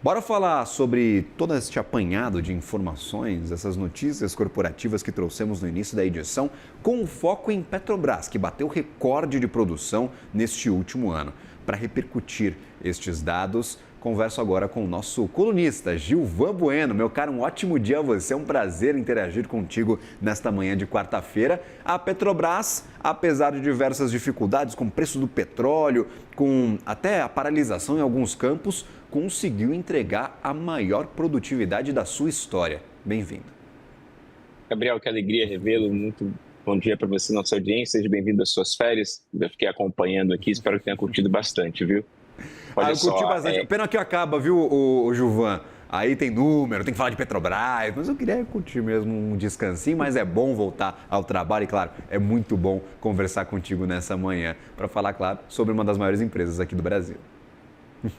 Bora falar sobre todo este apanhado de informações, essas notícias corporativas que trouxemos no início da edição, com foco em Petrobras, que bateu recorde de produção neste último ano. Para repercutir estes dados, converso agora com o nosso colunista, Gilvan Bueno. Meu caro, um ótimo dia a você, é um prazer interagir contigo nesta manhã de quarta-feira. A Petrobras, apesar de diversas dificuldades com o preço do petróleo, com até a paralisação em alguns campos, conseguiu entregar a maior produtividade da sua história. Bem-vindo. Gabriel, que alegria revê-lo. Muito bom dia para você, nossa audiência. Seja bem-vindo às suas férias. Eu fiquei acompanhando aqui, espero que tenha curtido bastante, viu? Olha Eu curti só, bastante. Pena que acaba, viu, o Gilvan? Aí tem número, tem que falar de Petrobras, mas eu queria curtir mesmo um descansinho, mas é bom voltar ao trabalho e, claro, é muito bom conversar contigo nessa manhã para falar, claro, sobre uma das maiores empresas aqui do Brasil.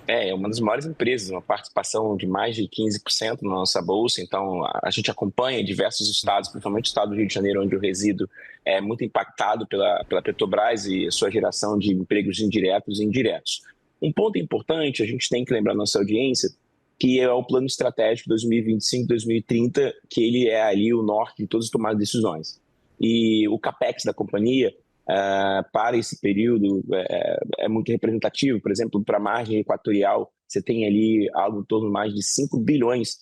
é uma das maiores empresas, uma participação de mais de 15% na nossa bolsa. Então, a gente acompanha diversos estados, principalmente o estado do Rio de Janeiro, onde eu resido, é muito impactado pela Petrobras e a sua geração de empregos indiretos e indiretos. Um ponto importante, a gente tem que lembrar a nossa audiência, que é o plano estratégico 2025-2030, que ele é ali o norte de todas as tomadas de decisões. E o CAPEX da companhia, para esse período, é muito representativo. Por exemplo, para a margem equatorial, você tem ali algo em torno de mais de 5 bilhões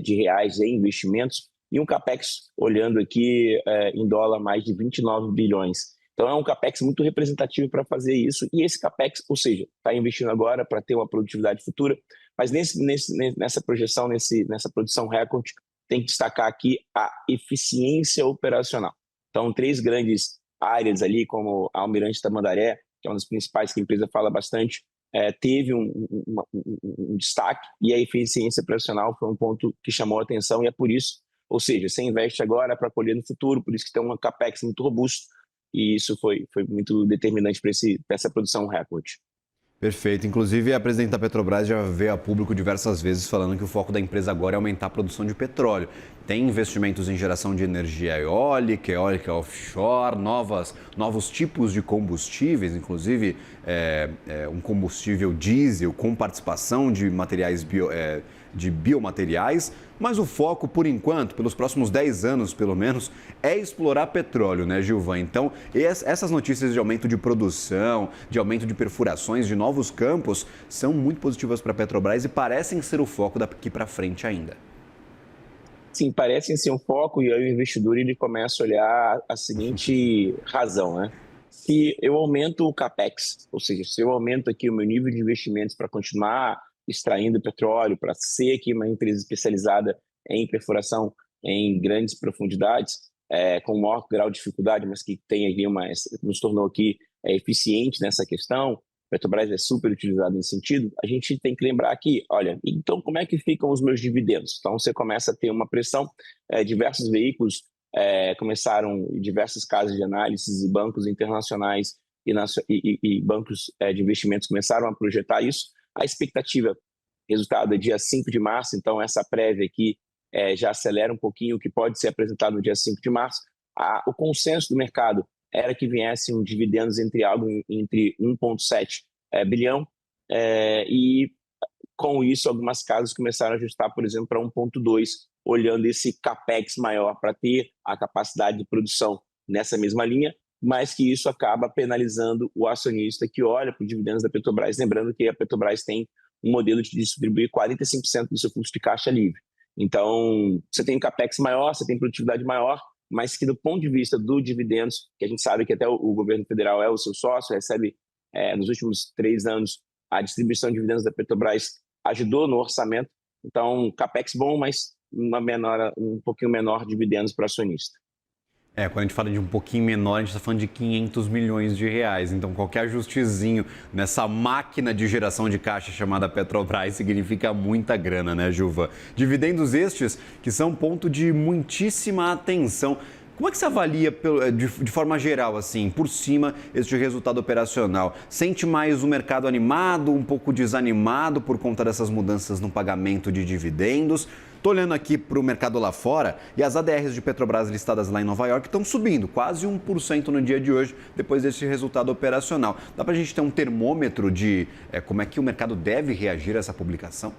de reais em investimentos, e um CAPEX, olhando aqui em dólar, mais de 29 bilhões. Então, é um CAPEX muito representativo para fazer isso, e esse CAPEX, ou seja, está investindo agora para ter uma produtividade futura, mas nessa projeção, nessa produção recorde, tem que destacar aqui a eficiência operacional. Então, 3 grandes áreas ali, como a Almirante Tamandaré, que é uma das principais que a empresa fala bastante, teve um destaque, e a eficiência operacional foi um ponto que chamou a atenção, e é por isso, ou seja, você investe agora para colher no futuro, por isso que tem um CAPEX muito robusto, e isso foi muito determinante para essa produção recorde. Perfeito. Inclusive, a presidente da Petrobras já veio a público diversas vezes falando que o foco da empresa agora é aumentar a produção de petróleo. Tem investimentos em geração de energia eólica offshore, novos tipos de combustíveis, inclusive um combustível diesel com participação de materiais de biomateriais, mas o foco, por enquanto, pelos próximos 10 anos, pelo menos, é explorar petróleo, né, Gilvan? Então, essas notícias de aumento de produção, de aumento de perfurações, de novos campos, são muito positivas para a Petrobras e parecem ser o foco daqui para frente ainda. Sim, parecem ser um foco, e aí o investidor ele começa a olhar a seguinte razão, né? Se eu aumento o CAPEX, ou seja, se eu aumento aqui o meu nível de investimentos para continuar extraindo petróleo, para ser aqui uma empresa especializada em perfuração em grandes profundidades, com maior grau de dificuldade, mas que tem ali nos tornou aqui eficiente nessa questão, Petrobras é super utilizado nesse sentido, a gente tem que lembrar aqui, olha, então como é que ficam os meus dividendos? Então você começa a ter uma pressão, diversos veículos começaram, diversas casas de análise e bancos internacionais e bancos de investimentos começaram a projetar isso. A expectativa, resultado é dia 5 de março, então essa prévia aqui já acelera um pouquinho o que pode ser apresentado no dia 5 de março. O consenso do mercado era que viessem dividendos entre 1,7 bilhão, e com isso algumas casas começaram a ajustar, por exemplo, para 1,2, olhando esse CAPEX maior para ter a capacidade de produção nessa mesma linha, mas que isso acaba penalizando o acionista que olha para os dividendos da Petrobras, lembrando que a Petrobras tem um modelo de distribuir 45% do seu fluxo de caixa livre. Então, você tem um CAPEX maior, você tem produtividade maior, mas que do ponto de vista do dividendos, que a gente sabe que até o governo federal é o seu sócio, recebe nos últimos 3 anos a distribuição de dividendos da Petrobras ajudou no orçamento, então CAPEX bom, mas um pouquinho menor dividendos para o acionista. Quando a gente fala de um pouquinho menor, a gente está falando de 500 milhões de reais. Então, qualquer ajustezinho nessa máquina de geração de caixa chamada Petrobras significa muita grana, né, Gilvan? Dividendos estes que são ponto de muitíssima atenção. Como é que você avalia, de forma geral, assim, por cima, este resultado operacional? Sente mais o mercado animado, um pouco desanimado por conta dessas mudanças no pagamento de dividendos? Estou olhando aqui para o mercado lá fora e as ADRs de Petrobras listadas lá em Nova York estão subindo, quase 1% no dia de hoje, depois desse resultado operacional. Dá para a gente ter um termômetro de como é que o mercado deve reagir a essa publicação?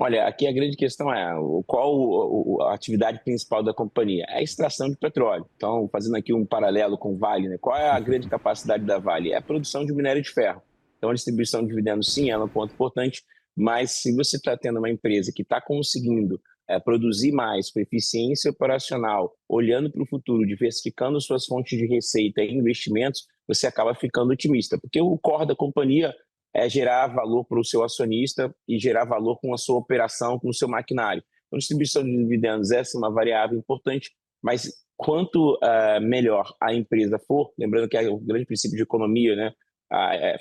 Olha, aqui a grande questão é qual a atividade principal da companhia? É a extração de petróleo. Então, fazendo aqui um paralelo com Vale, né? Qual é a grande capacidade da Vale? É a produção de minério de ferro. Então, a distribuição de dividendos, sim, ela é um ponto importante, mas se você está tendo uma empresa que está conseguindo produzir mais com eficiência operacional, olhando para o futuro, diversificando suas fontes de receita e investimentos, você acaba ficando otimista, porque o core da companhia é gerar valor para o seu acionista e gerar valor com a sua operação, com o seu maquinário. Então, distribuição de dividendos é uma variável importante, mas quanto melhor a empresa for, lembrando que é o grande princípio de economia, né?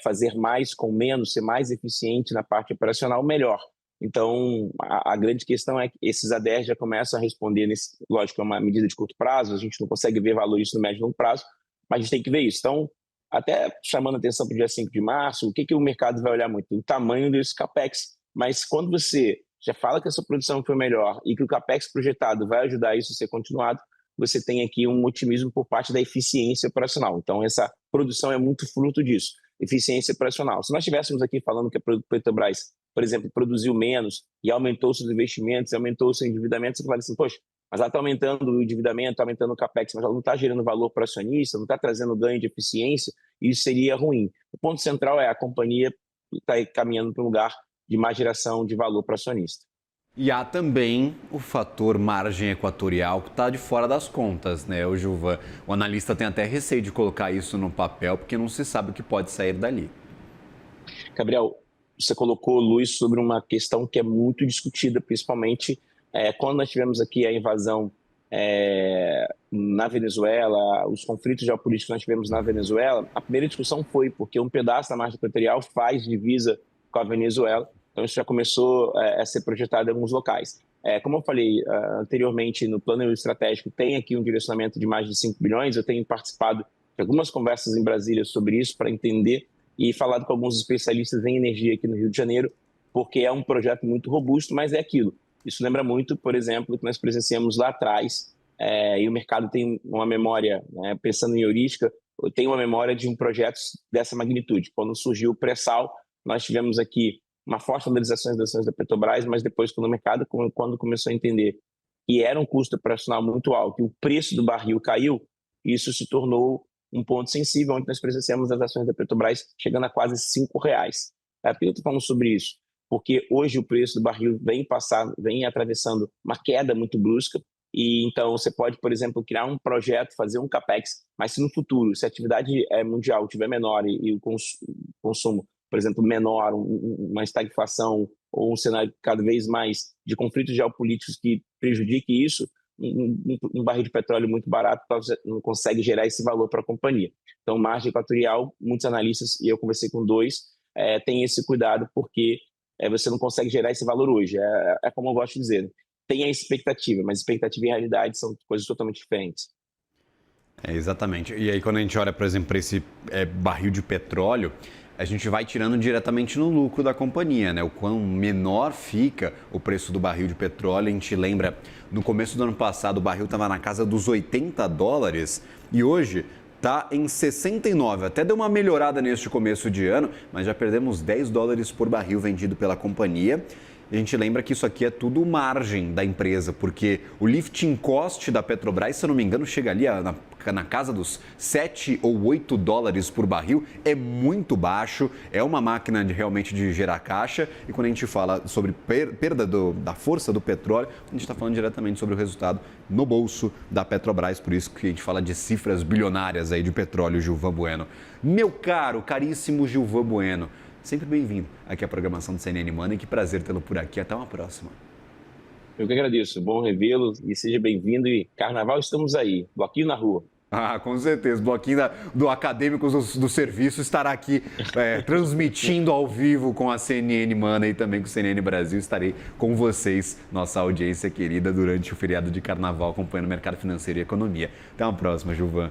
Fazer mais com menos, ser mais eficiente na parte operacional, melhor. Então, a grande questão é que esses ADRs já começam a responder, lógico, é uma medida de curto prazo, a gente não consegue ver valor isso no médio e longo prazo, mas a gente tem que ver isso. Então, até chamando a atenção para o dia 5 de março, o que o mercado vai olhar muito? O tamanho desse CAPEX. Mas quando você já fala que a sua produção foi melhor e que o CAPEX projetado vai ajudar isso a ser continuado, você tem aqui um otimismo por parte da eficiência operacional. Então, essa produção é muito fruto disso, eficiência operacional. Se nós estivéssemos aqui falando que a Petrobras, por exemplo, produziu menos e aumentou seus investimentos, aumentou seu endividamento, você fala assim, poxa, mas ela está aumentando o endividamento, está aumentando o CAPEX, mas ela não está gerando valor para o acionista, não está trazendo ganho de eficiência, e isso seria ruim. O ponto central é a companhia está caminhando para um lugar de mais geração de valor para o acionista. E há também o fator margem equatorial que está de fora das contas, né, o Gilvan? O analista tem até receio de colocar isso no papel, porque não se sabe o que pode sair dali. Gabriel, você colocou luz sobre uma questão que é muito discutida, principalmente quando nós tivemos aqui a invasão na Venezuela, os conflitos geopolíticos que nós tivemos na Venezuela, a primeira discussão foi porque um pedaço da margem equatorial faz divisa com a Venezuela, então isso já começou a ser projetado em alguns locais. Como eu falei anteriormente, no plano estratégico tem aqui um direcionamento de mais de 5 bilhões, eu tenho participado de algumas conversas em Brasília sobre isso para entender e falado com alguns especialistas em energia aqui no Rio de Janeiro, porque é um projeto muito robusto, mas é aquilo. Isso lembra muito, por exemplo, o que nós presenciamos lá atrás, e o mercado tem uma memória, né, pensando em heurística, tem uma memória de um projeto dessa magnitude. Quando surgiu o pré-sal, nós tivemos aqui uma forte valorização das ações da Petrobras, mas depois, quando o mercado quando começou a entender que era um custo operacional muito alto e o preço do barril caiu, isso se tornou um ponto sensível, onde nós presenciamos as ações da Petrobras chegando a quase R$5. Por que eu estou falando sobre isso? Porque hoje o preço do barril vem atravessando uma queda muito brusca, e então você pode, por exemplo, criar um projeto, fazer um CAPEX, mas se no futuro, se a atividade mundial tiver menor e o consumo, por exemplo, menor, uma estagflação ou um cenário cada vez mais de conflitos geopolíticos que prejudique isso, um barril de petróleo muito barato não consegue gerar esse valor para a companhia. Então, margem equatorial, muitos analistas, e eu conversei com dois, tem esse cuidado porque você não consegue gerar esse valor hoje. É como eu gosto de dizer, tem a expectativa, mas expectativa e realidade são coisas totalmente diferentes. Exatamente. E aí, quando a gente olha, por exemplo, para esse barril de petróleo, a gente vai tirando diretamente no lucro da companhia, né? O quão menor fica o preço do barril de petróleo. A gente lembra, no começo do ano passado, o barril estava na casa dos $80 e hoje está em 69. Até deu uma melhorada neste começo de ano, mas já perdemos $10 por barril vendido pela companhia. A gente lembra que isso aqui é tudo margem da empresa, porque o lifting cost da Petrobras, se eu não me engano, chega ali na casa dos $7 ou $8 por barril. É muito baixo, é uma máquina realmente de gerar caixa. E quando a gente fala sobre perda da força do petróleo, a gente está falando diretamente sobre o resultado no bolso da Petrobras. Por isso que a gente fala de cifras bilionárias aí de petróleo, Gilvan Bueno. Meu caro, caríssimo Gilvan Bueno, sempre bem-vindo aqui à programação do CNN Money. Que prazer tê-lo por aqui. Até uma próxima. Eu que agradeço. Bom revê-lo e seja bem-vindo. E carnaval, estamos aí. Bloquinho na rua. Com certeza. O bloquinho do Acadêmicos do Serviço estará aqui transmitindo ao vivo com a CNN Money e também com o CNN Brasil. Estarei com vocês, nossa audiência querida, durante o feriado de carnaval, acompanhando o mercado financeiro e economia. Até uma próxima, Gilvan.